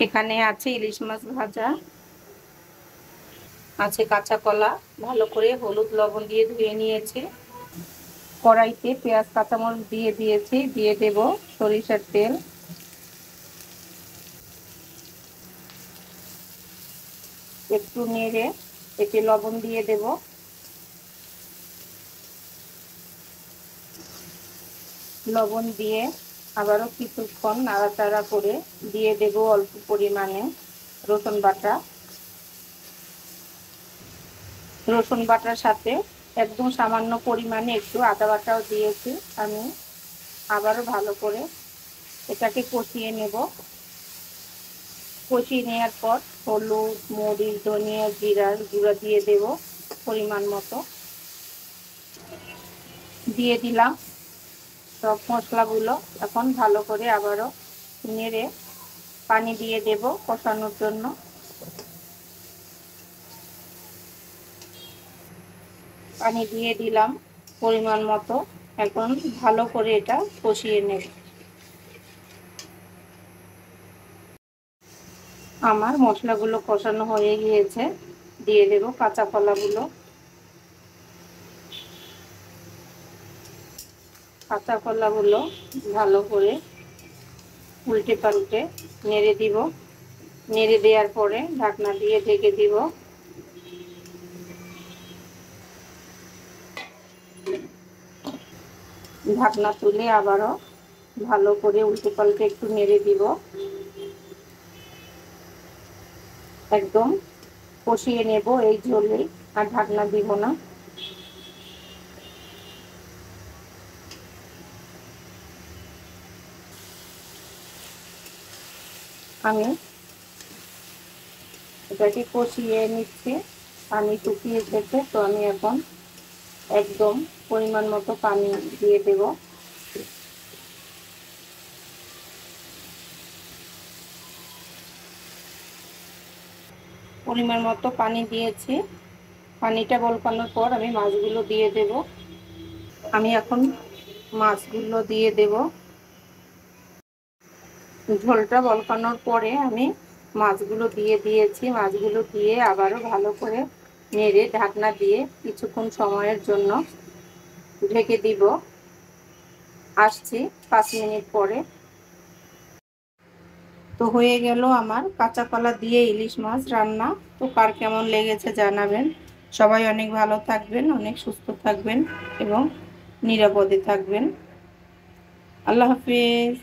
এখানে আছে ইলিশ মাছ ভাজা, আছে কাঁচা কলা, ভালো করে হলুদ লবণ দিয়ে ধুয়ে নিয়েছি। কড়াইতে পেঁয়াজ কাঁচামরিচ দিয়ে দিয়েছি, দিয়ে দেব সরিষার তেল, একটু নেড়ে এতে লবণ দিয়ে দেব। লবণ দিয়ে আবারও কিছুক্ষণ নাড়াচাড়া করে দিয়ে দেব অল্প পরিমাণে রসুন বাটা। রসুন বাটার সাথে একদম সামান্য পরিমাণে একটু আদা বাটাও দিয়েছি আমি। আবারও ভালো করে এটাকে কষিয়ে নেব। কষিয়ে নেওয়ার পর হলুদ, মরিচ, ধনিয়া, জিরার গুঁড়া দিয়ে দেব পরিমাণ মতো। দিয়ে দিলাম সব মশলাগুলো। এখন ভালো করে আবারও নেড়ে পানি দিয়ে দেব কষানোর জন্য। পানি দিয়ে দিলাম পরিমাণ মতো। এখন ভালো করে এটা কষিয়ে নেব। আমার মশলাগুলো কষানো হয়ে গিয়েছে, দিয়ে দেব কাঁচা কলাগুলো। কাঁচা কলাগুলো ভালো করে উল্টে পাল্টে নেড়ে দিব। নেড়ে দেওয়ার পরে ঢাকনা দিয়ে ঢেকে দিব। ঢাকনা তুলে আবারও ভালো করে উল্টে পাল্টে একটু নেড়ে দিব। একদম কষিয়ে নেব এই ঝোলে, আর ঢাকনা দিব না। আমি এটাকে কষিয়ে নিচ্ছি। পানি শুকিয়ে এসেছে, তো আমি এখন একদম পরিমাণ মতো পানি দিয়ে দেব। পরিমাণ মতো পানি দিয়েছি। পানিটা বলকানোর পর আমি মাছগুলো দিয়ে দেব। আমি এখন মাছগুলো দিয়ে দেব। ঝোলটা বলকানোর পরে আমি মাছগুলো দিয়ে দিয়েছি। মাছগুলো দিয়ে আবারও ভালো করে নেড়ে ঢাকনা দিয়ে কিছুক্ষণ সময়ের জন্য ঢেকে দিব। আসছি 5 মিনিট পরে। তো হয়ে গেল আমার কাঁচা কলা দিয়ে ইলিশ মাছ রান্না। তো কার কেমন লেগেছে জানাবেন। সবাই অনেক ভালো থাকবেন, অনেক সুস্থ থাকবেন এবং নিরাপদে থাকবেন। আল্লাহ হাফিজ।